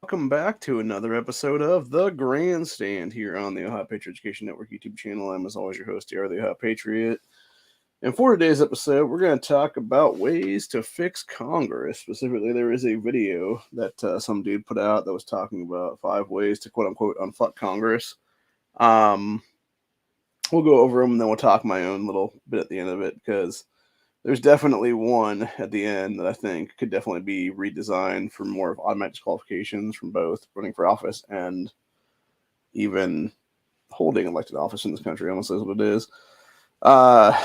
welcome back to another episode of The Grandstand here on the Ohio Patriot Education Network YouTube channel. I'm, as always, your host here, the Ohio Patriot. And for today's episode, we're going to talk about ways to fix Congress. Specifically, there is a video that some dude put out that was talking about 5 ways to quote unquote unfuck Congress. Um, we'll go over them and then we'll talk my own little bit at the end of it because there's definitely one at the end that I think could definitely be redesigned for more of automatic disqualifications from both running for office and even holding elected office in this country. Almost is what it is. Because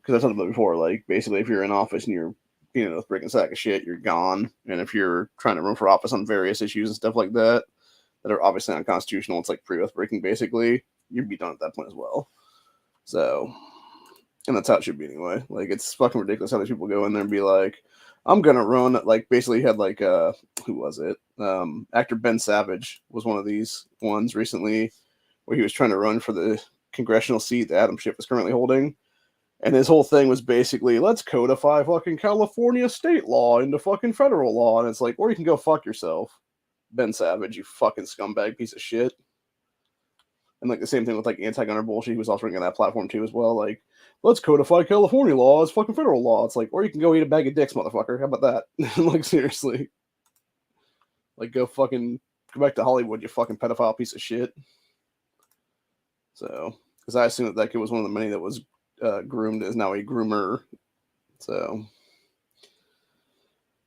I talked about it before. Like basically, if you're in office and you're a breaking sack of shit, you're gone. And if you're trying to run for office on various issues and stuff like that that are obviously unconstitutional, it's like pre-oath breaking. Basically, you'd be done at that point as well. So. And that's how it should be anyway. Like, it's fucking ridiculous how these people go in there and be like, I'm gonna run. Like, basically had like, who was it? Actor Ben Savage was one of these ones recently where he was trying to run for the congressional seat that Adam Schiff is currently holding. And his whole thing was basically, let's codify fucking California state law into fucking federal law. And it's like, or you can go fuck yourself, Ben Savage, you fucking scumbag piece of shit. And like the same thing with like anti-gunner bullshit. He was also running on that platform too as well. Like, let's codify California law as fucking federal law. It's like, or you can go eat a bag of dicks, motherfucker. How about that? Like seriously. Like go back to Hollywood, you fucking pedophile piece of shit. So, because I assume that kid was one of the many that was groomed is now a groomer. So,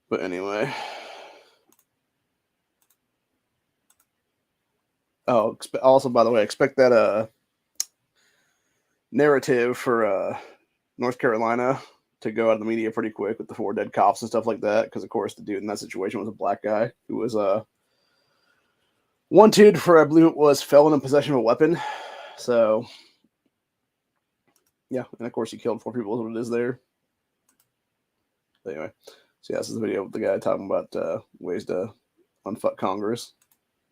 but anyway. Oh, also by the way, expect that narrative for North Carolina to go out of the media pretty quick with the 4 dead cops and stuff like that. Because of course the dude in that situation was a black guy who was wanted for, I believe it was, felon in possession of a weapon. So yeah, and of course he killed 4 people is what it is there. But anyway, so yeah, this is the video of the guy talking about ways to unfuck Congress.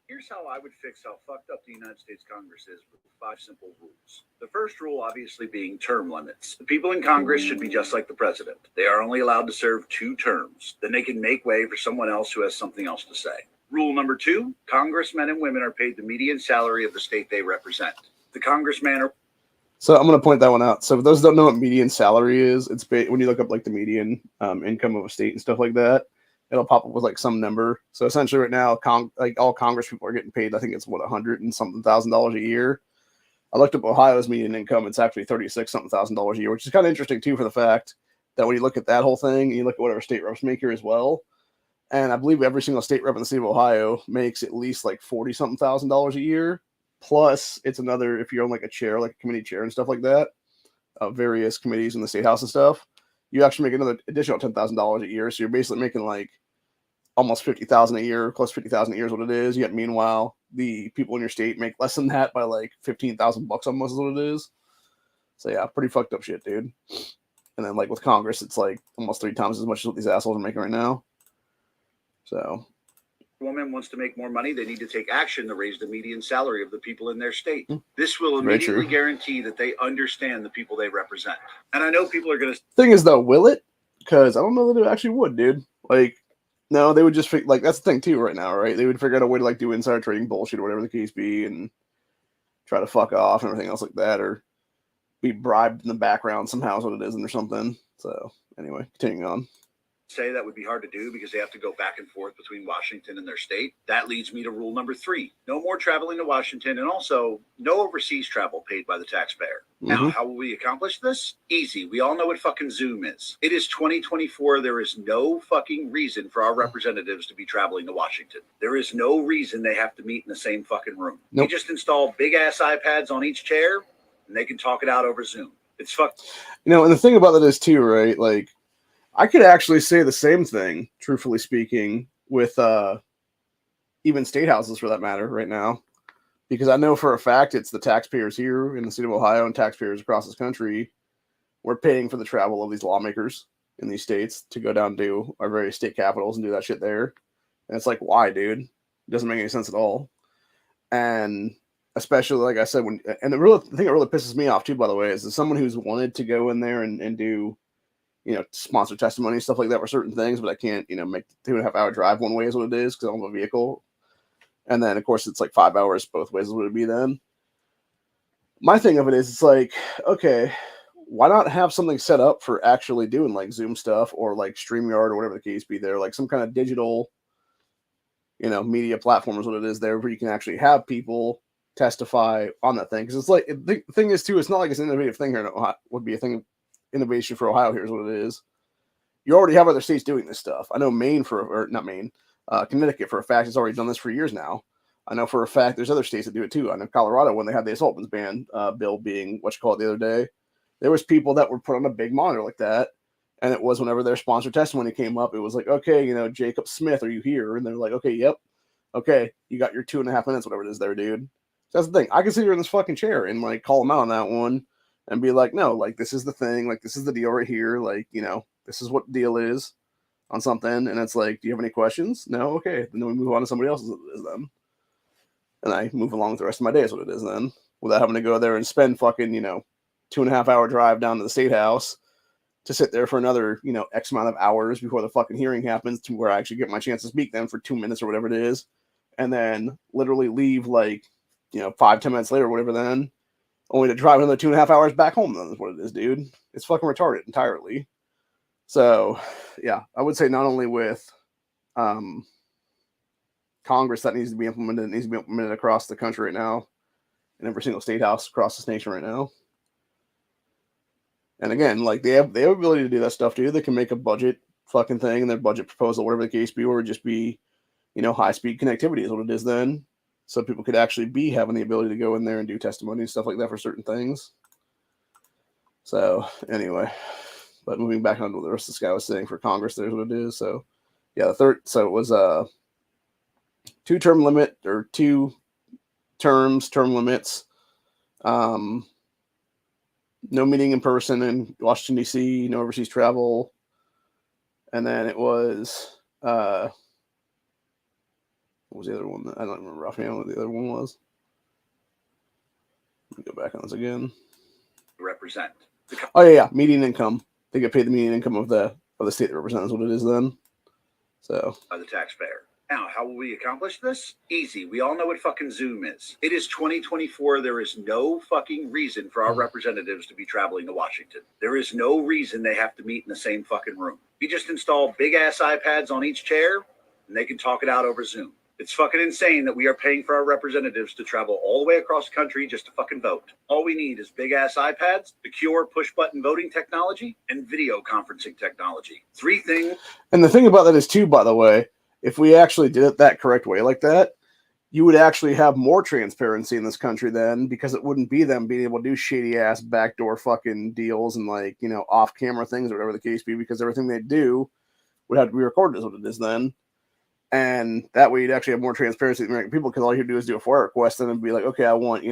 Here's how I would fix how fucked up the United States Congress is with 5 simple rules. The first rule, obviously, being term limits. The people in Congress should be just like the president. They are only allowed to serve 2 terms. Then they can make way for someone else who has something else to say. Rule number 2, congressmen and women are paid the median salary of the state they represent. The congressman are... So I'm going to point that one out. So for those who don't know what median salary is, it's when you look up like the median income of a state and stuff like that, it'll pop up with like some number. So essentially right now, like all Congress people are getting paid, I think it's what, $100 and something thousand a year. I looked up Ohio's median income. It's actually $36 something thousand a year, which is kind of interesting too, for the fact that when you look at that whole thing and you look at whatever state reps make here as well, and I believe every single state rep in the state of Ohio makes at least like $40 something thousand a year. Plus it's another, if you're on like a chair, like a committee chair and stuff like that, various committees in the state house and stuff, you actually make another additional $10,000 a year. So you're basically making like almost $50,000 a year, close to $50,000 a year is what it is. Yet meanwhile, the people in your state make less than that by like $15,000 almost is what it is. So yeah, pretty fucked up shit, dude. And then like with Congress, it's like almost 3 times as much as what these assholes are making right now. So woman wants to make more money, they need to take action to raise the median salary of the people in their state. This will immediately guarantee that they understand the people they represent. And I know people are going to... Thing is though, will it? Because I don't know that it actually would, dude. Like, no, they would just like, that's the thing too right now, right? They would figure out a way to like do insider trading bullshit or whatever the case be and try to fuck off and everything else like that, or be bribed in the background somehow is what it is or something. So anyway, continuing on. Say that would be hard to do because they have to go back and forth between Washington and their state. That leads me to rule number 3. No more traveling to Washington, and also no overseas travel paid by the taxpayer. Now, how will we accomplish this? Easy. We all know what fucking Zoom is. It is 2024. There is no fucking reason for our representatives to be traveling to Washington. There is no reason they have to meet in the same fucking room. Nope. We just install big-ass iPads on each chair, and they can talk it out over Zoom. It's fucked. And the thing about that is, too, right, like, I could actually say the same thing, truthfully speaking, with even state houses for that matter right now. Because I know for a fact it's the taxpayers here in the state of Ohio and taxpayers across this country. We're paying for the travel of these lawmakers in these states to go down to our various state capitals and do that shit there. And it's like, why, dude? It doesn't make any sense at all. And especially, like I said, the thing that really pisses me off, too, by the way, is that someone who's wanted to go in there and do sponsor testimony, stuff like that for certain things, but I can't, make 2.5 hour drive one way is what it is because I don't have a vehicle. And then, of course, it's like 5 hours both ways. Would it be then? My thing of it is, it's like, okay, why not have something set up for actually doing like Zoom stuff or like StreamYard or whatever the case be there, like some kind of digital, media platform is what it is there, where you can actually have people testify on that thing. Because it's like, the thing is too, it's not like it's an innovative thing here in Ohio, would be a thing of innovation for Ohio. Here's what it is. You already have other states doing this stuff. I know Connecticut for a fact has already done this for years now. I know for a fact there's other states that do it too. I know Colorado, when they had the assault weapons ban bill being the other day, there was people that were put on a big monitor like that, and it was whenever their sponsor testimony came up, it was like, okay, Jacob Smith, are you here? And they're like, okay, yep, okay, you got your 2.5 minutes, whatever it is there, dude. So that's the thing. I can sit here in this fucking chair and like call them out on that one and be like, no, like this is the thing, like this is the deal right here, like this is what the deal is on something, and it's like, do you have any questions? No, okay, then we move on to somebody else's then. And I move along with the rest of my day is what it is then, without having to go there and spend fucking, 2.5 hour drive down to the state house to sit there for another, X amount of hours before the fucking hearing happens, to where I actually get my chance to speak then for 2 minutes or whatever it is. And then literally leave like, 5-10 minutes later or whatever then, only to drive another 2.5 hours back home. Then is what it is, dude. It's fucking retarded entirely. So, yeah, I would say not only with Congress that needs to be implemented, it needs to be implemented across the country right now, in every single state house across this nation right now. And again, like they have the ability to do that stuff too. They can make a budget fucking thing, and their budget proposal, whatever the case be, or it just be, high speed connectivity is what it is then. So people could actually be having the ability to go in there and do testimony and stuff like that for certain things. So anyway, but moving back on to what the rest of this guy was saying for Congress, there's what it is. So yeah, so it was a 2-term limit, or 2 term limits. No meeting in person in Washington, D.C., no overseas travel. And then it was, what was the other one? I don't remember offhand what the other one was. Let me go back on this again. Represent. Oh, yeah, median income. They get paid the median income of the state that represents what it is then. So. By the taxpayer. Now, how will we accomplish this? Easy. We all know what fucking Zoom is. It is 2024. There is no fucking reason for our representatives to be traveling to Washington. There is no reason they have to meet in the same fucking room. We just install big-ass iPads on each chair, and they can talk it out over Zoom. It's fucking insane that we are paying for our representatives to travel all the way across the country just to fucking vote. All we need is big-ass iPads, secure push-button voting technology, and video conferencing technology. 3 things. And the thing about that is, too, by the way, if we actually did it that correct way like that, you would actually have more transparency in this country then, because it wouldn't be them being able to do shady ass backdoor fucking deals and like, off camera things or whatever the case be, because everything they do would have to be recorded is what it is then. And that way you'd actually have more transparency with the American people, because all you do is do a FOIA request and then be like, okay, I want,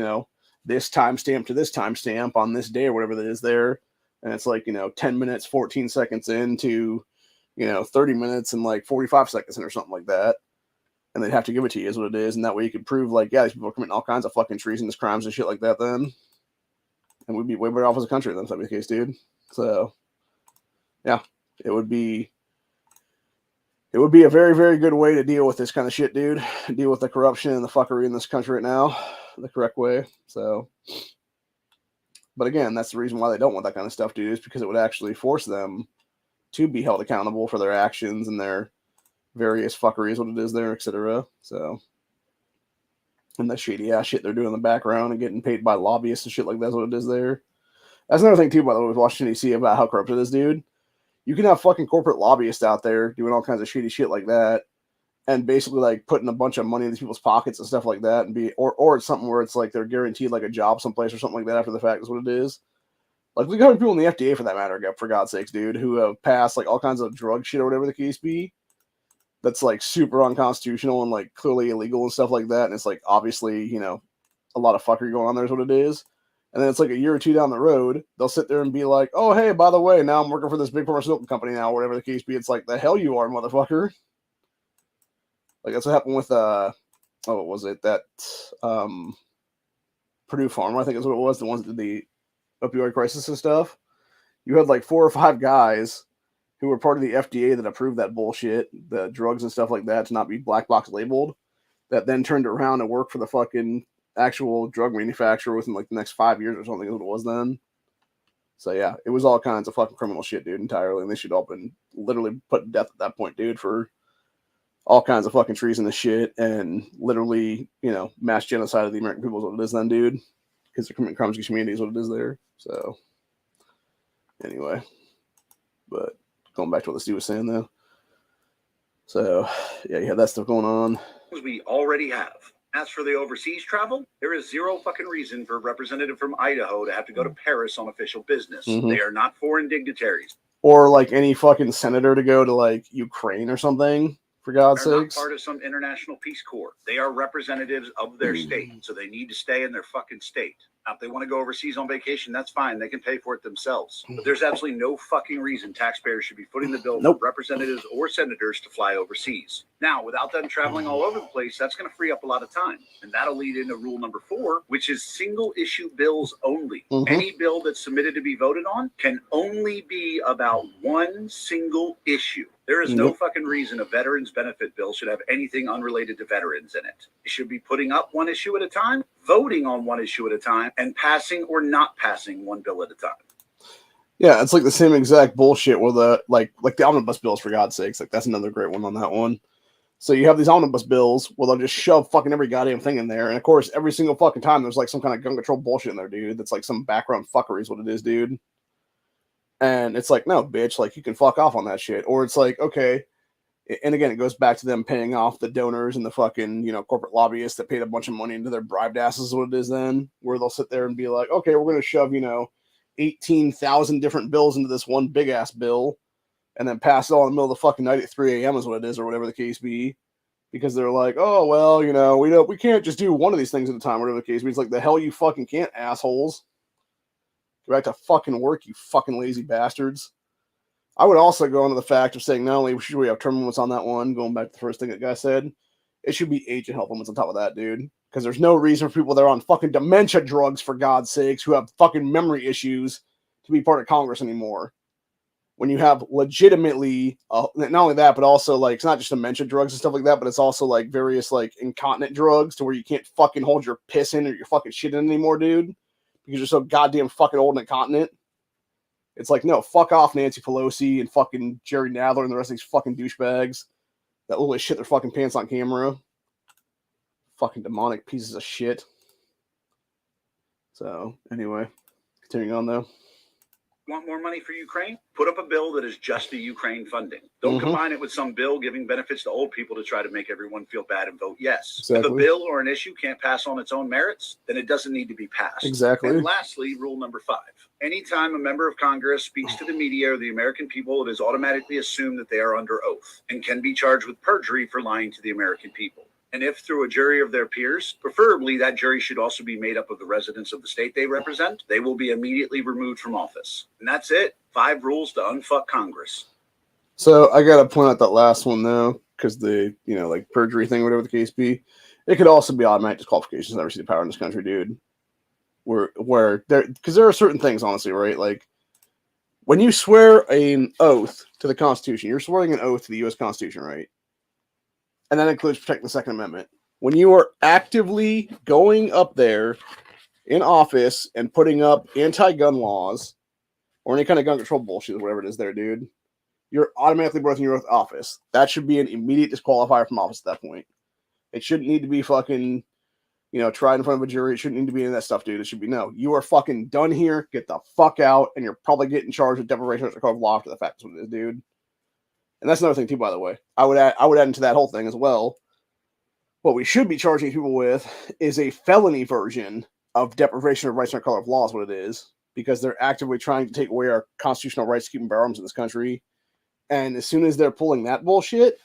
this timestamp to this timestamp on this day or whatever that is there. And it's like, 10 minutes, 14 seconds into 30 minutes and like 45 seconds in or something like that. And they'd have to give it to you is what it is. And that way you could prove like, yeah, these people are committing all kinds of fucking treasonous crimes and shit like that then. And we'd be way better off as a country than that'd be the case, dude. So yeah, it would be a very, very good way to deal with this kind of shit, dude. Deal with the corruption and the fuckery in this country right now the correct way. So, but again, that's the reason why they don't want that kind of stuff, dude, is because it would actually force them to be held accountable for their actions and their various fuckeries, what it is there, etc. So, and the shady ass shit they're doing in the background and getting paid by lobbyists and shit like that's what it is there. That's another thing too, by the way, with Washington D.C. about how corrupt it is, dude. You can have fucking corporate lobbyists out there doing all kinds of shady shit like that, and basically like putting a bunch of money in these people's pockets and stuff like that, and or it's something where it's like they're guaranteed like a job someplace or something like that after the fact is what it is. Like, look how many people in the FDA, for that matter, for God's sakes, dude, who have passed, like, all kinds of drug shit or whatever the case be, that's, like, super unconstitutional and, like, clearly illegal and stuff like that, and it's, like, obviously, a lot of fuckery going on there is what it is. And then it's, like, a year or 2 down the road, they'll sit there and be like, oh, hey, by the way, now I'm working for this big pharmaceutical company now, whatever the case be. It's like, the hell you are, motherfucker. Like, that's what happened with, what was it? That, Purdue Pharma, I think is what it was, the ones that did the opioid crisis and stuff. You had like 4 or 5 guys who were part of the FDA that approved that bullshit, the drugs and stuff like that, to not be black box labeled. that then turned around and worked for the fucking actual drug manufacturer within like the next 5 years or something is what it was then. So yeah, it was all kinds of fucking criminal shit, dude, entirely. And they should all been literally put to death at that point, dude, for all kinds of fucking treason and shit, and literally, mass genocide of the American people is what it is then, dude. Because they're committing crimes against humanity is what it is there. So anyway, but going back to what this dude was saying though. So yeah, you have that stuff going on. We already have. As for the overseas travel, there is zero fucking reason for a representative from Idaho to have to go to Paris on official business. Mhm. They are not foreign dignitaries. Or like any fucking senator to go to like Ukraine or something, for God's They're sakes. not part of some international peace corps. They are representatives of their state, so they need to stay in their fucking state. Now, if they want to go overseas on vacation, that's fine. They can pay for it themselves. But there's absolutely no fucking reason taxpayers should be footing the bill for representatives or senators to fly overseas. Now, without them traveling all over the place, that's going to free up a lot of time. And that'll lead into rule number 4, which is single issue bills only. Any bill that's submitted to be voted on can only be about one single issue. There is no fucking reason a veterans benefit bill should have anything unrelated to veterans in it. It should be putting up one issue at a time, voting on one issue at a time, and passing or not passing one bill at a time. Yeah, it's like the same exact bullshit with the like the omnibus bills, for God's sakes. Like that's another great one on that one. So you have these omnibus bills where they'll just shove fucking every goddamn thing in there, and of course every single fucking time there's like some kind of gun control bullshit in there, dude. That's like some background fuckery is what it is, dude. And it's like, no, bitch, like you can fuck off on that shit. Or it's like, okay, and again, it goes back to them paying off the donors and the fucking, corporate lobbyists that paid a bunch of money into their bribed asses is what it is then, where they'll sit there and be like, okay, we're going to shove, 18,000 different bills into this one big ass bill and then pass it all in the middle of the fucking night at 3 a.m. is what it is, or whatever the case be. Because they're like, oh, well, we can't just do one of these things at a time, whatever the case be. It's like, the hell you fucking can't, assholes. Get back to fucking work, you fucking lazy bastards. I would also go into the fact of saying not only should we have term limits on that one, going back to the first thing that guy said, it should be age and health limits on top of that, dude. Because there's no reason for people that are on fucking dementia drugs, for God's sakes, who have fucking memory issues, to be part of Congress anymore. When you have legitimately, not only that, but also like, it's not just dementia drugs and stuff like that, but it's also like various like incontinent drugs to where you can't fucking hold your piss in or your fucking shit in anymore, dude. Because you're so goddamn fucking old and incontinent. It's like, no, fuck off, Nancy Pelosi and fucking Jerry Nadler and the rest of these fucking douchebags that literally shit their fucking pants on camera. Fucking demonic pieces of shit. So, anyway, continuing on though. Want more money for Ukraine? Put up a bill that is just the Ukraine funding. Don't combine it with some bill giving benefits to old people to try to make everyone feel bad and vote yes. Exactly. If a bill or an issue can't pass on its own merits, then it doesn't need to be passed. Exactly. And lastly, rule number 5. Anytime a member of Congress speaks to the media or the American people, it is automatically assumed that they are under oath and can be charged with perjury for lying to the American people. And if through a jury of their peers, preferably that jury should also be made up of the residents of the state they represent, they will be immediately removed from office. And that's it. 5 rules to unfuck Congress. So I got to point out that last one though, because the, like perjury thing, whatever the case be, it could also be automatic disqualifications. Never see the power in this country, dude. Where there, because there are certain things, honestly, right? Like when you swear an oath to the Constitution, you're swearing an oath to the U.S. Constitution, right? And that includes protecting the Second Amendment. When you are actively going up there in office and putting up anti-gun laws or any kind of gun control bullshit or whatever it is there, dude, you're automatically breaking your oath of office. That should be an immediate disqualifier from office at that point. It shouldn't need to be fucking, tried in front of a jury. It shouldn't need to be any of that stuff, dude. It should be, no, you are fucking done here. Get the fuck out, and you're probably getting charged with deprivation of law after the fact. That's what it is, dude. And that's another thing too, by the way. I would add into that whole thing as well. What we should be charging people with is a felony version of deprivation of rights under color of law is what it is, because they're actively trying to take away our constitutional rights to keep and bear arms in this country. And as soon as they're pulling that bullshit,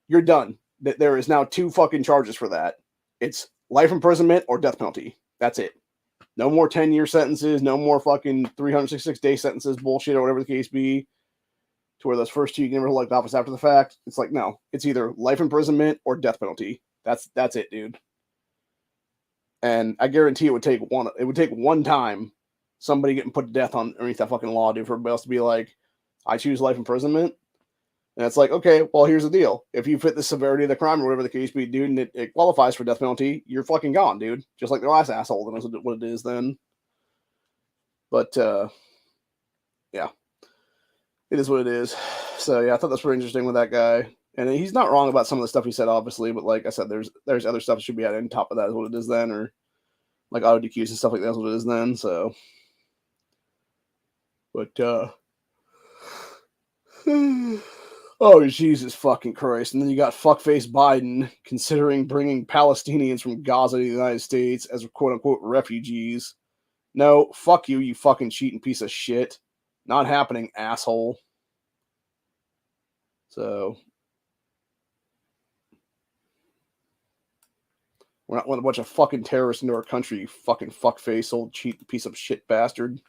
you're done. There is now 2 fucking charges for that. It's life imprisonment or death penalty. That's it. No more 10-year sentences. No more fucking 366-day sentences, bullshit, or whatever the case be. To where those first 2 you can never hold office after the fact. It's like, no, it's either life imprisonment or death penalty. That's it, dude. And I guarantee it would take one time somebody getting put to death on underneath that fucking law, dude, for everybody else to be like, I choose life imprisonment. And it's like, okay, well, here's the deal. If you fit the severity of the crime or whatever the case be, dude, and it qualifies for death penalty, you're fucking gone, dude. Just like the last asshole. That knows what it is then. But, yeah. It is what it is. So, yeah, I thought that's pretty interesting with that guy. And he's not wrong about some of the stuff he said, obviously. But like I said, there's other stuff that should be added on top of that is what it is then. Or like auto DQs and stuff like that's what it is then. So, but, oh, Jesus fucking Christ. And then you got fuckface Biden considering bringing Palestinians from Gaza to the United States as quote-unquote refugees. No, fuck you, you fucking cheating piece of shit. Not happening, asshole. So, we're not letting a bunch of fucking terrorists into our country, you fucking fuckface, old cheat piece of shit bastard.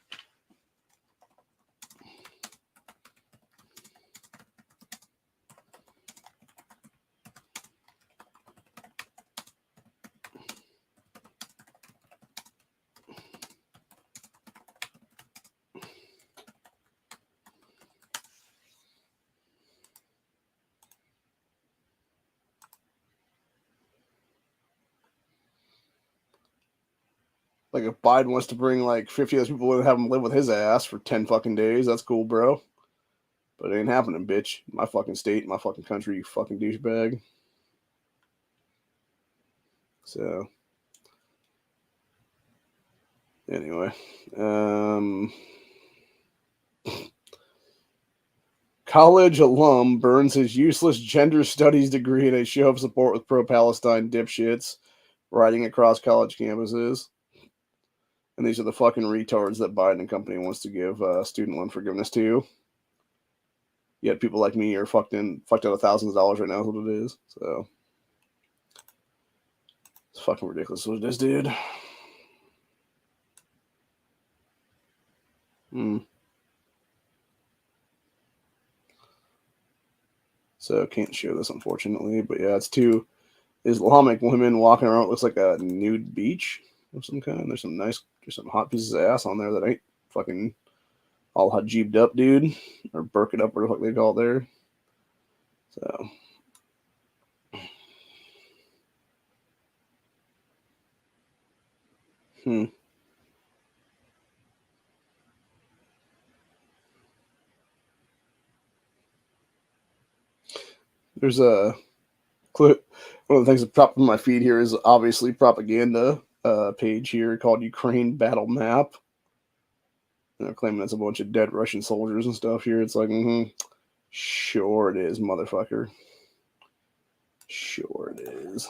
Like, if Biden wants to bring, like, 50 of those people and have them live with his ass for 10 fucking days, that's cool, bro. But it ain't happening, bitch. My fucking state, my fucking country, you fucking douchebag. So, anyway. College alum burns his useless gender studies degree in a show of support with pro-Palestine dipshits riding across college campuses. And these are the fucking retards that Biden and company wants to give student loan forgiveness to. Yet people like me are fucked out of thousands of dollars right now is what it is. So it's fucking ridiculous what it is, dude. So can't show this unfortunately, but yeah, it's two Islamic women walking around. It looks like a nude beach of some kind. There's some hot pieces of ass on there that ain't fucking all hajibed up, dude, or burk it up, or what they call it there. So, There's a clip. One of the things that popped in my feed here is obviously propaganda page here called Ukraine Battle Map. And they're claiming it's a bunch of dead Russian soldiers and stuff here. It's like, sure it is, motherfucker. Sure it is.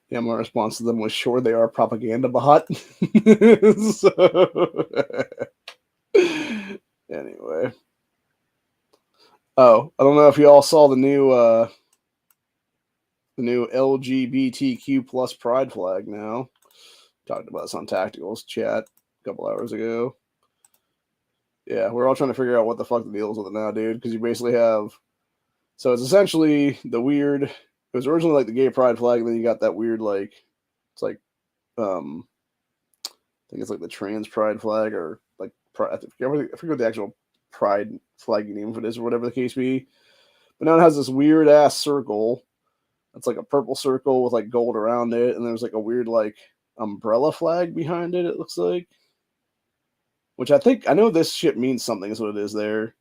Yeah, my response to them was, sure, they are propaganda bot. So, anyway. Oh, I don't know if you all saw the new LGBTQ plus pride flag now. Talked about this on Tacticals chat a couple hours ago. Yeah, we're all trying to figure out what the fuck the deal is with it now, dude, because you basically have... So it's essentially the weird... It was originally like the gay pride flag, and then you got that weird, like... It's like... I think it's like the trans pride flag, or like... I forget what the actual pride flag name for it is, or whatever the case be. But now it has this weird-ass circle. It's like a purple circle with, like, gold around it, and there's, like, a weird, like, umbrella flag behind it, it looks like. Which I know this shit means something is what it is there.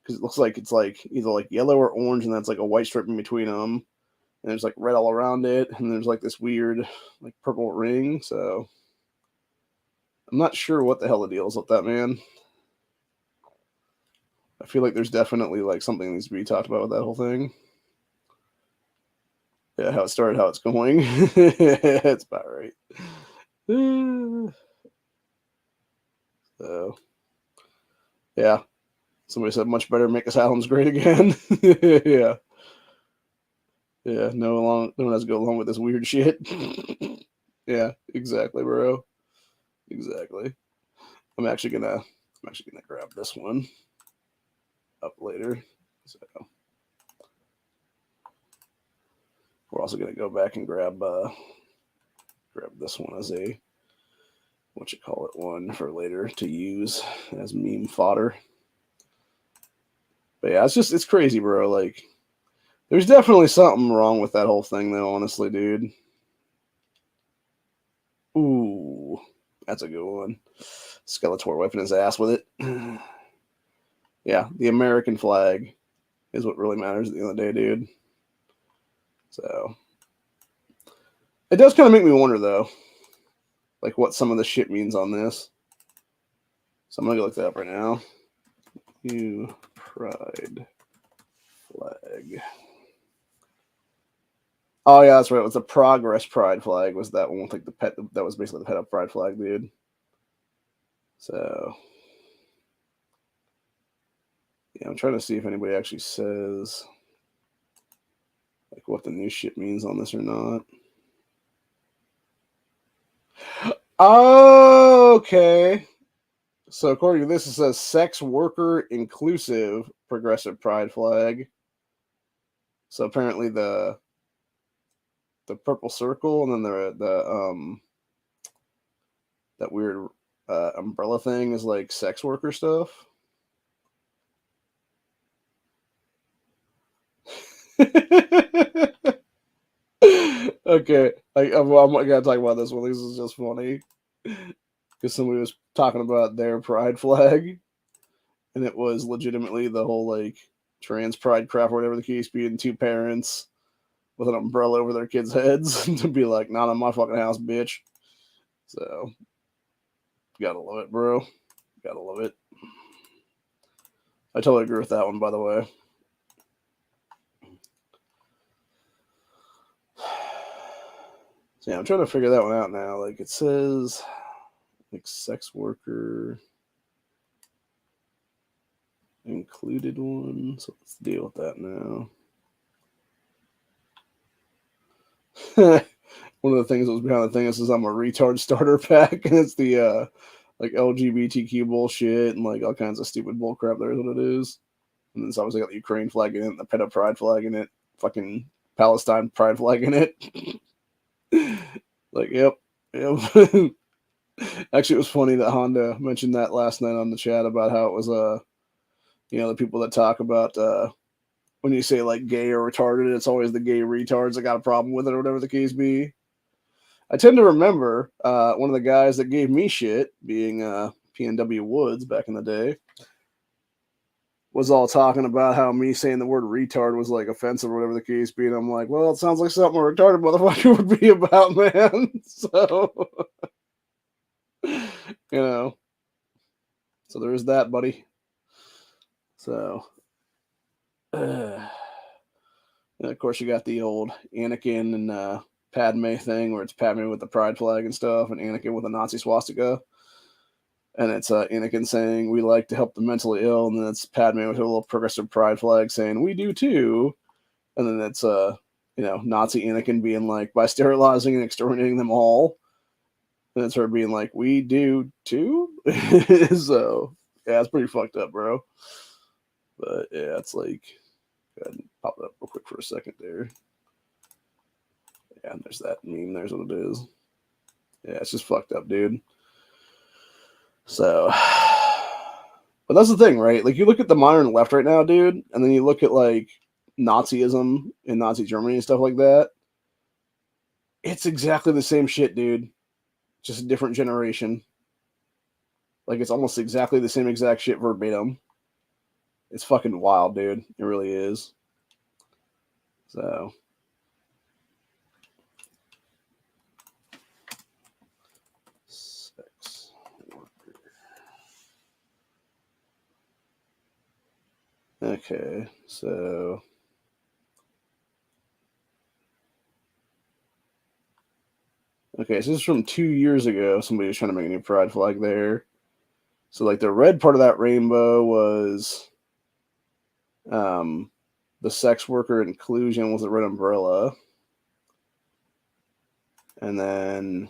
Because it looks like it's like either like yellow or orange, and that's like a white strip in between them. And there's like red all around it, and there's like this weird like purple ring. So I'm not sure what the hell the deal is with that, man. I feel like there's definitely like something needs to be talked about with that whole thing. Yeah, how it started, how it's going. It's about right. So, yeah. Somebody said much better make asylums great again. Yeah. Yeah, no one has to go along with this weird shit. Yeah, exactly, bro. Exactly. I'm actually gonna grab this one up later. So we're also gonna go back and grab this one as a one for later to use as meme fodder. But yeah, it's crazy, bro. Like, there's definitely something wrong with that whole thing, though. Honestly, dude. Ooh, that's a good one. Skeletor wiping his ass with it. Yeah, the American flag is what really matters at the end of the day, dude. So it does kind of make me wonder, though, like what some of the shit means on this. So I'm gonna go look that up right now. You pride flag. Oh yeah, that's right. It was the Progress Pride flag. Was that one with like the pet? That was basically the pet up Pride flag, dude. So yeah, I'm trying to see if anybody actually says like what the new shit means on this or not. Okay. So according to this, it says sex worker inclusive progressive pride flag. So apparently the purple circle and then the that weird umbrella thing is like sex worker stuff. Okay, I'm gonna talk about this one. This is just funny because somebody was talking about their pride flag, and it was legitimately the whole like trans pride crap or whatever the case be, and two parents with an umbrella over their kids' heads to be like, "Not in my fucking house, bitch." So, gotta love it, bro. Gotta love it. I totally agree with that one, by the way. So yeah, I'm trying to figure that one out now. Like it says, like sex worker included one. So let's deal with that now. One of the things that was behind the thing is I'm a retard starter pack, and it's the like LGBTQ bullshit and like all kinds of stupid bullcrap. There's what it is. And then it's obviously got the Ukraine flag in it, and the PETA pride flag in it, fucking Palestine pride flag in it. Like, yep. Actually, it was funny that Honda mentioned that last night on the chat about how it was the people that talk about when you say like gay or retarded, it's always the gay retards that got a problem with it or whatever the case be. I tend to remember one of the guys that gave me shit, being PNW Woods back in the day, was all talking about how me saying the word retard was like offensive or whatever the case be. And I'm like, well, it sounds like something a retarded motherfucker would be about, man. So, so there is that, buddy. So, and of course, you got the old Anakin and Padme thing where it's Padme with the pride flag and stuff, and Anakin with a Nazi swastika. And it's Anakin saying, we like to help the mentally ill. And then it's Padme with her little progressive pride flag saying, we do too. And then it's, Nazi Anakin being like, by sterilizing and exterminating them all. And it's her being like, we do too. So, yeah, it's pretty fucked up, bro. But yeah, it's like, go ahead and pop it up real quick for a second there. Yeah, and there's that meme. There's what it is. Yeah, it's just fucked up, dude. So, but that's the thing, right? Like, you look at the modern left right now, dude, and then you look at like Nazism in Nazi Germany and stuff like that. It's exactly the same shit, dude. Just a different generation. Like, it's almost exactly the same exact shit verbatim. It's fucking wild, dude. It really is. So, sex worker. Okay, so okay, so this is from 2 years ago. Somebody was trying to make a new pride flag there. So like the red part of that rainbow was the sex worker inclusion was a red umbrella. And then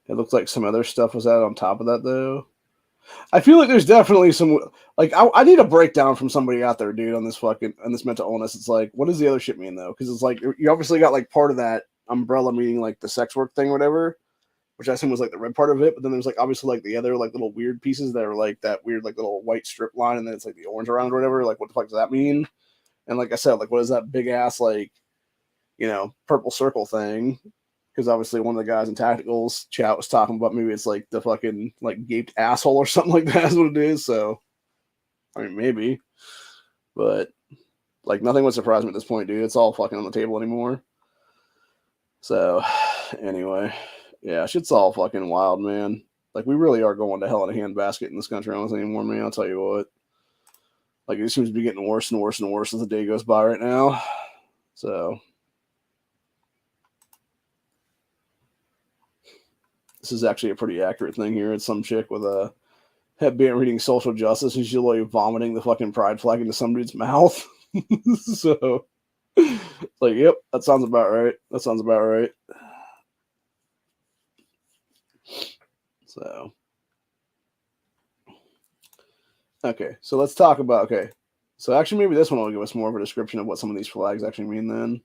It looked like some other stuff was added on top of that, though. I feel like there's definitely some, like, I need a breakdown from somebody out there, dude, on this mental illness. It's like, what does the other shit mean, though? Because it's like, you obviously got, like, part of that umbrella meaning, like, the sex work thing or whatever, which I assume was, like, the red part of it, but then there's, like, obviously, like, the other, like, little weird pieces that are, like, that weird, like, little white strip line, and then it's, like, the orange around or whatever. Like, what the fuck does that mean? And like I said, like, what is that big-ass, like, purple circle thing? Because obviously one of the guys in Tactical's chat was talking about maybe it's like the fucking like gaped asshole or something like that is what it is. So, I mean, maybe. But, like, nothing would surprise me at this point, dude. It's all fucking on the table anymore. So, anyway. Yeah, shit's all fucking wild, man. Like, we really are going to hell in a handbasket in this country honestly anymore, man. I'll tell you what. Like, it seems to be getting worse and worse and worse as the day goes by right now. So, this is actually a pretty accurate thing here. It's some chick with a headband reading social justice, and she's literally vomiting the fucking pride flag into some dude's mouth. So, like, yep, that sounds about right. That sounds about right. So, okay, so let's talk about, okay. So, actually, maybe this one will give us more of a description of what some of these flags actually mean then.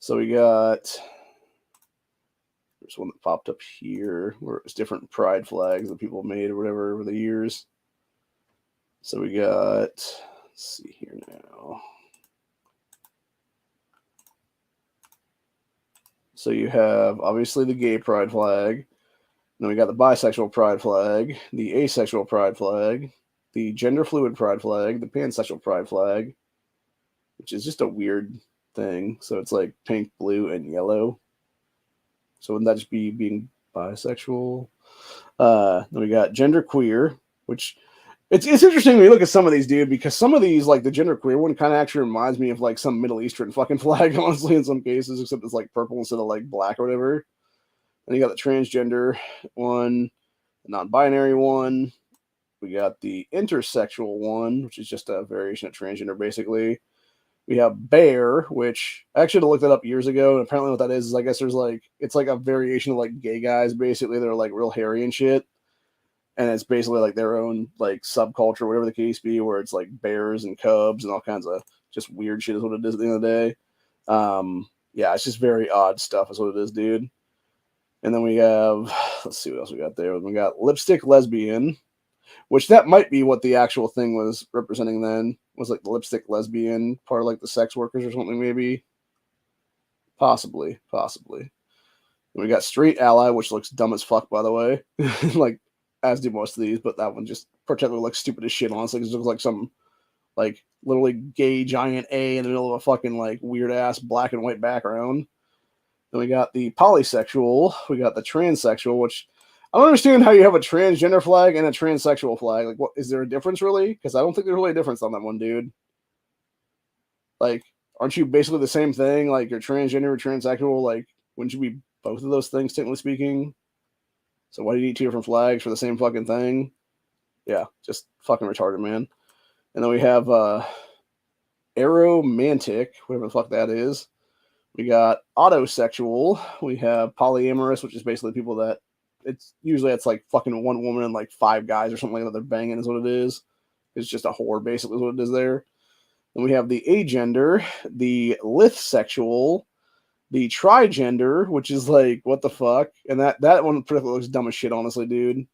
So, we got, there's one that popped up here where it's different pride flags that people made or whatever over the years. So, we got, let's see here now. So, you have obviously the gay pride flag. Then we got the bisexual pride flag, the asexual pride flag, the gender fluid pride flag, the pansexual pride flag, which is just a weird thing. So it's like pink, blue, and yellow. So wouldn't that just be being bisexual? Then we got gender queer, which it's interesting when you look at some of these, dude, because some of these, like the gender queer one, kind of actually reminds me of like some Middle Eastern fucking flag, honestly, in some cases, except it's like purple instead of like black or whatever. And you got the transgender one, the non-binary one. We got the intersexual one, which is just a variation of transgender, basically. We have bear, which I actually looked that up years ago, and apparently what that is I guess there's like, it's like a variation of like gay guys, basically. They're like real hairy and shit. And it's basically like their own like subculture, whatever the case be, where it's like bears and cubs and all kinds of just weird shit is what it is at the end of the day. Yeah, it's just very odd stuff is what it is, dude. And then we have, let's see what else we got there. We got lipstick lesbian, which that might be what the actual thing was representing then, was like the lipstick lesbian, part of like the sex workers or something, maybe. Possibly. And we got straight ally, which looks dumb as fuck, by the way. Like, as do most of these, but that one just particularly looks stupid as shit, honestly, because it looks like some, like, literally gay giant A in the middle of a fucking, like, weird-ass black and white background. Then we got the polysexual. We got the transsexual, which I don't understand how you have a transgender flag and a transsexual flag. Like, what is there a difference really? Because I don't think there's really a difference on that one, dude. Like, aren't you basically the same thing? Like, you're transgender or transsexual. Like, wouldn't you be both of those things, technically speaking? So why do you need two different flags for the same fucking thing? Yeah, just fucking retarded, man. And then we have aromantic, whatever the fuck that is. We got autosexual. We have polyamorous, which is basically people that it's like fucking one woman and like five guys or something like that they're banging is what it is. It's just a whore, basically, is what it is there. Then we have the agender, the lithsexual, the trigender, which is like, what the fuck? And that one particularly looks dumb as shit, honestly, dude.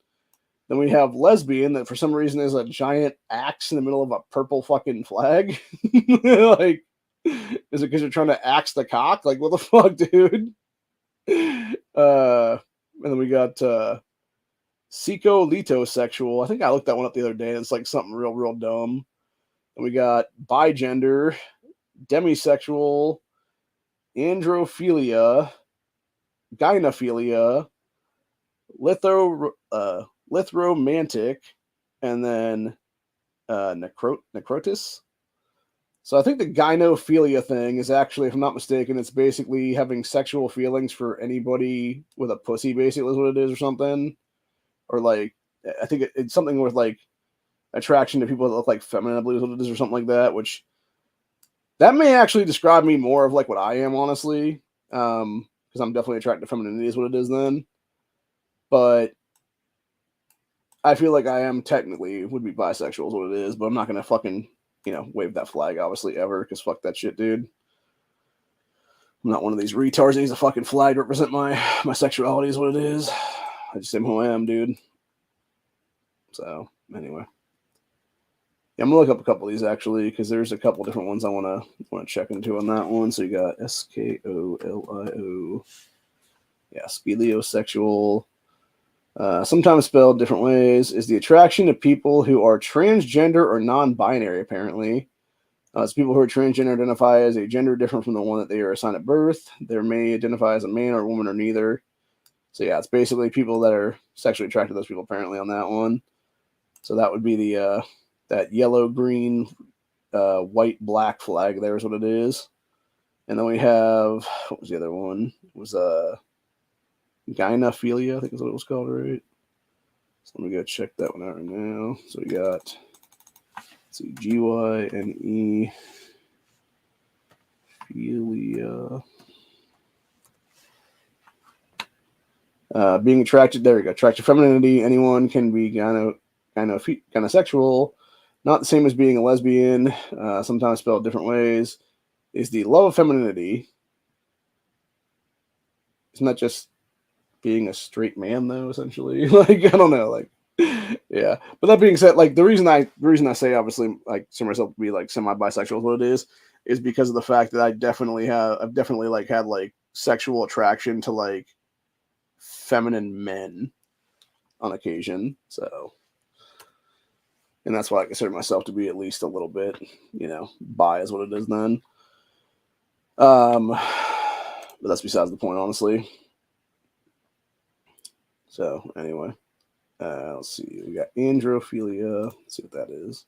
Then we have lesbian, that for some reason is a giant axe in the middle of a purple fucking flag. Like, is it because you're trying to axe the cock? Like, what the fuck, dude? And then we got psycho-litosexual. I think I looked that one up the other day, and it's like something real, real dumb. And we got bigender, demisexual, androphilia, gynophilia, lithromantic, and then necrotis. So I think the gynophilia thing is actually, if I'm not mistaken, it's basically having sexual feelings for anybody with a pussy, basically, is what it is, or something. Or like, I think it's something with like attraction to people that look like feminine, I believe is what it is, or something like that, which that may actually describe me more of like what I am, honestly. Because I'm definitely attracted to femininity is what it is then. but I feel like I am technically would be bisexual is what it is, but I'm not gonna fucking, wave that flag obviously ever, because fuck that shit, dude. I'm not one of these retards that needs a fucking flag to represent my sexuality is what it is. I just am who I am, dude. So anyway. Yeah, I'm gonna look up a couple of these actually, because there's a couple different ones I wanna check into on that one. So you got SKOLIO. Yeah, speleosexual. Sometimes spelled different ways, is the attraction to people who are transgender or non-binary, apparently. It's people who are transgender identify as a gender different from the one that they are assigned at birth. They may identify as a man or a woman or neither. So yeah, it's basically people that are sexually attracted to those people, apparently, on that one. So that would be the that yellow, green, white, black flag there is what it is. And then we have, what was the other one? It was gynephilia, I think is what it was called, right? So let me go check that one out right now. So we got, let's see, GYNE philia. Being attracted, there we go. Attracted to femininity. Anyone can be gynosexual. Not the same as being a lesbian. Sometimes spelled different ways. Is the love of femininity. Isn't that just being a straight man though? Essentially, like I don't know, like yeah. But that being said, like the reason I say obviously like to myself to be like semi bisexual is what it is because of the fact that I've definitely like had like sexual attraction to like feminine men on occasion. So, and that's why I consider myself to be at least a little bit, bi is what it is then. But that's besides the point, honestly. So anyway, let's see. We got androphilia. Let's see what that is,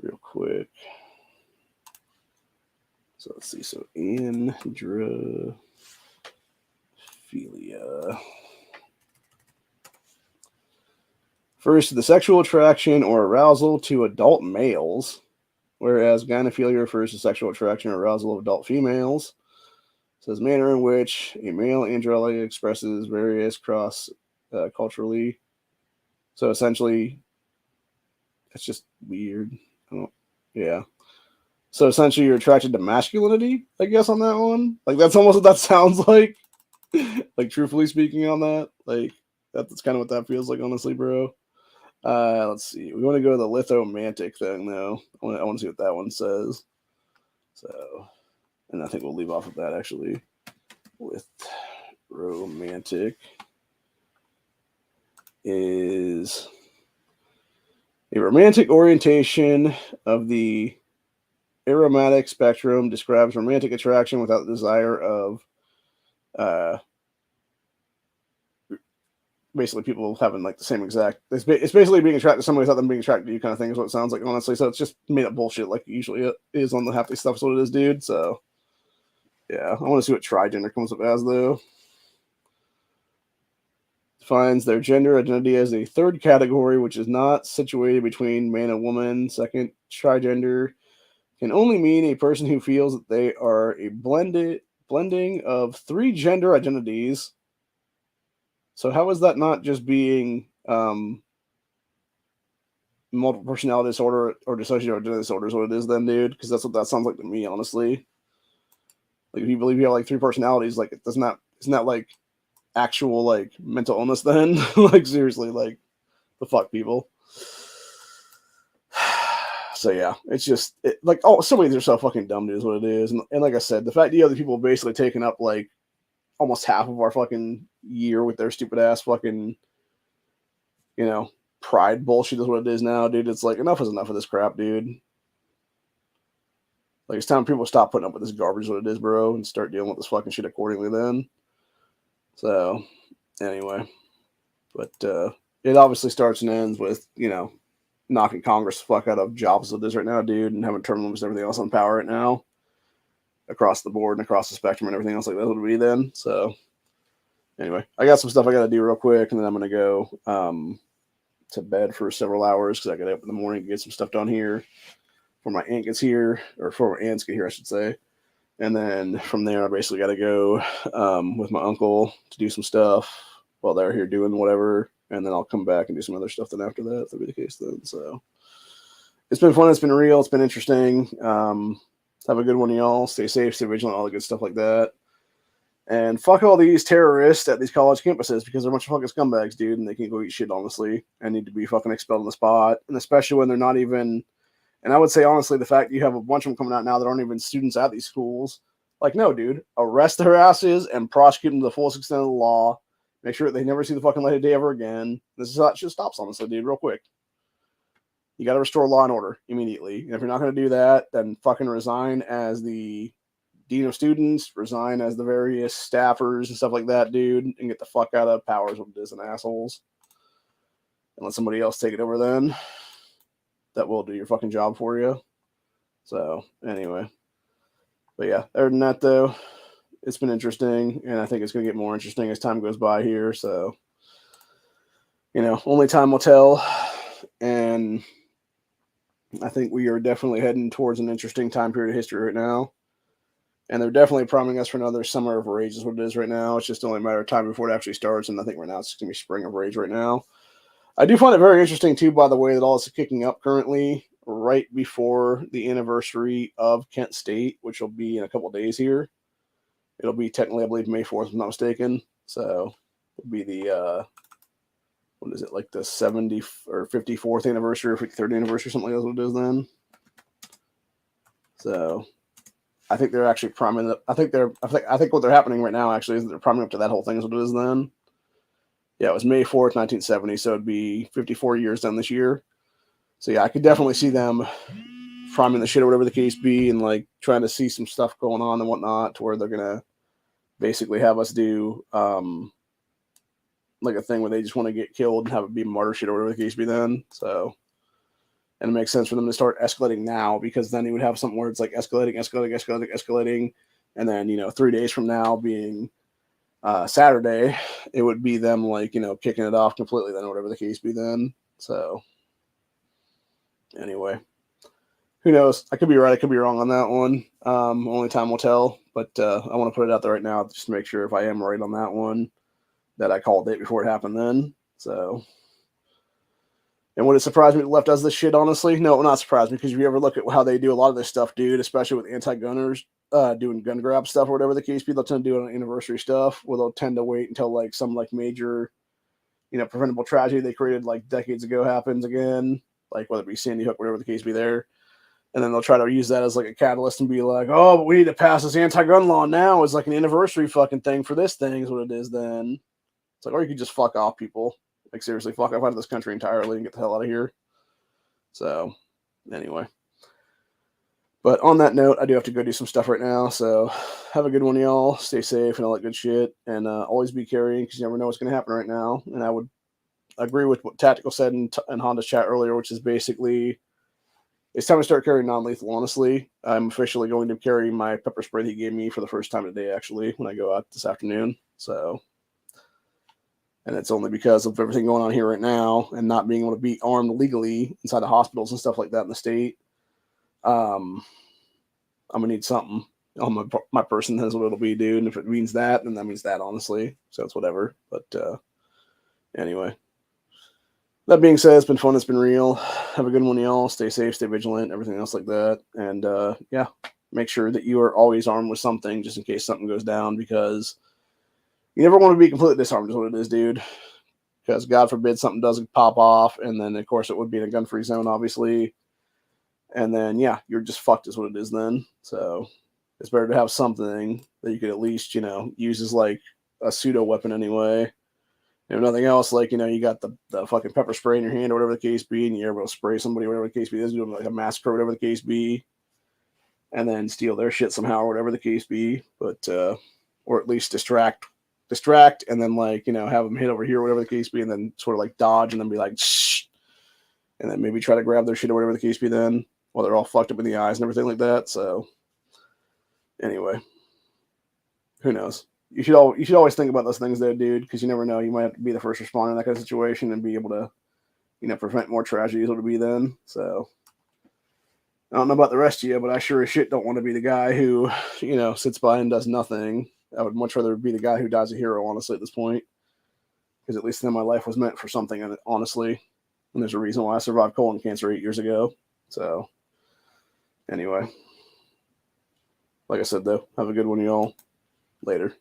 real quick. So let's see. So androphilia. Refers to the sexual attraction or arousal to adult males, whereas gynephilia refers to sexual attraction or arousal of adult females. It says manner in which a male androly expresses various cross culturally. So essentially, it's just weird. Yeah. So essentially, you're attracted to masculinity, I guess, on that one. Like that's almost what that sounds like. Like truthfully speaking, on that, like that's kind of what that feels like, honestly, bro. Let's see. We want to go to the lithomantic thing, though. I want to see what that one says. So, and I think we'll leave off of that actually. With romantic is a romantic orientation of the aromatic spectrum, describes romantic attraction without the desire of basically people having like the same exact, it's basically being attracted to somebody without them being attracted to you kind of thing is what it sounds like, honestly. So it's just made up bullshit like usually it is on the half the stuff is what it is, dude. So yeah, I want to see what trigender comes up as though. Defines their gender identity as a third category, which is not situated between man and woman. Second, trigender can only mean a person who feels that they are a blending of three gender identities. So how is that not just being multiple personality disorder or dissociative identity disorder is what it is then, dude? Because that's what that sounds like to me, honestly. Like if you believe you have like three personalities, like isn't that like actual like mental illness then? Like seriously, like the fuck, people. So yeah, it's just like so many things are so fucking dumb, dude, is what it is. And like I said, the fact that other people basically taking up like almost half of our fucking year with their stupid ass fucking, pride bullshit is what it is now, dude. It's like enough is enough of this crap, dude. Like it's time people stop putting up with this garbage, is what it is, bro, and start dealing with this fucking shit accordingly then. So anyway, but it obviously starts and ends with, knocking Congress the fuck out of jobs as it is right now, dude, and having term limits and everything else on power right now across the board and across the spectrum and everything else like that would be then. So anyway, I got some stuff I got to do real quick, and then I'm going to go to bed for several hours because I got up in the morning to get some stuff done here before my aunt gets here, or before my aunts get here, I should say. And then from there, I basically got to go with my uncle to do some stuff. while they're here doing whatever, and then I'll come back and do some other stuff then after that, if that'll be the case then. So it's been fun. It's been real. It's been interesting. Have a good one, y'all. Stay safe, stay vigilant, all the good stuff like that. And fuck all these terrorists at these college campuses because they're a bunch of fucking scumbags, dude, and they can go eat shit, honestly, and need to be fucking expelled on the spot. And especially when they're not even, and I would say, honestly, the fact that you have a bunch of them coming out now that aren't even students at these schools, like, no, dude, arrest their asses and prosecute them to the fullest extent of the law. Make sure that they never see the fucking light of day ever again. This is how it shit stops, honestly, dude, real quick. You got to restore law and order immediately. And if you're not going to do that, then fucking resign as the dean of students, resign as the various staffers and stuff like that, dude, and get the fuck out of powers what it is and assholes. And let somebody else take it over then. That will do your fucking job for you. So, anyway. But yeah, other than that, though, it's been interesting, and I think it's going to get more interesting as time goes by here. So, only time will tell. And I think we are definitely heading towards an interesting time period of history right now. And they're definitely priming us for another summer of rage is what it is right now. It's just only a matter of time before it actually starts. And I think right now it's going to be spring of rage right now. I do find it very interesting, too, by the way, that all this is kicking up currently right before the anniversary of Kent State, which will be in a couple of days here. It'll be technically, I believe, May 4th, if I'm not mistaken. So it'll be the, what is it, like the 70th or 54th anniversary or 53rd anniversary, something like that, what it is then. So I think they're actually priming up. I think what they're happening right now actually is they're priming up to that whole thing is what it is then. Yeah, it was May 4th, 1970, so it'd be 54 years done this year. So yeah, I could definitely see them priming the shit or whatever the case be and like trying to see some stuff going on and whatnot to where they're gonna basically have us do like a thing where they just want to get killed and have it be martyr shit or whatever the case be then. So, and it makes sense for them to start escalating now because then you would have something where it's like escalating. And then, 3 days from now being Saturday, it would be them like, kicking it off completely then, whatever the case be then. So anyway, who knows? I could be right. I could be wrong on that one. Only time will tell, but I want to put it out there right now just to make sure if I am right on that one, that I called it before it happened then. So, and would it surprise me it left us this shit, honestly? No, it would not surprise me because if you ever look at how they do a lot of this stuff, dude, especially with anti-gunners doing gun grab stuff or whatever the case be, they'll tend to do it on anniversary stuff where they'll tend to wait until like some like major, preventable tragedy they created like decades ago happens again, like whether it be Sandy Hook, whatever the case be there. And then they'll try to use that as like a catalyst and be like, oh, but we need to pass this anti-gun law now. It's like an anniversary fucking thing for this thing is what it is then. It's like, or you could just fuck off, people. Like, seriously, fuck off out of this country entirely and get the hell out of here. So, anyway. But on that note, I do have to go do some stuff right now. So, have a good one, y'all. Stay safe and all that good shit. And always be carrying because you never know what's going to happen right now. And I would agree with what Tactical said in Honda's chat earlier, which is basically it's time to start carrying non-lethal, honestly. I'm officially going to carry my pepper spray that he gave me for the first time today, actually, when I go out this afternoon. So, and it's only because of everything going on here right now and not being able to be armed legally inside the hospitals and stuff like that in the state. I'm going to need something on my person. That's what it'll be, dude. And if it means that, then that means that, honestly. So it's whatever. But anyway. That being said, it's been fun. It's been real. Have a good one, y'all. Stay safe, stay vigilant, everything else like that. And yeah, make sure that you are always armed with something just in case something goes down because you never want to be completely disarmed is what it is, dude. Because God forbid something doesn't pop off. And then, of course, it would be in a gun-free zone, obviously. And then, yeah, you're just fucked is what it is then. So it's better to have something that you could at least, use as like a pseudo weapon anyway. If nothing else, like, you got the fucking pepper spray in your hand or whatever the case be, and you're able to spray somebody, whatever the case be, is doing like a massacre, whatever the case be, and then steal their shit somehow or whatever the case be. But, or at least distract, and then like, have them hit over here, whatever the case be, and then sort of like dodge and then be like, shh, and then maybe try to grab their shit or whatever the case be then while they're all fucked up in the eyes and everything like that. So anyway, who knows? You should always think about those things though, dude, because you never know. You might have to be the first responder in that kind of situation and be able to, prevent more tragedies what to be then. So I don't know about the rest of you, but I sure as shit don't want to be the guy who, sits by and does nothing. I would much rather be the guy who dies a hero, honestly, at this point. because at least then my life was meant for something, honestly. And there's a reason why I survived colon cancer 8 years ago. So, anyway. Like I said, though, have a good one, y'all. Later.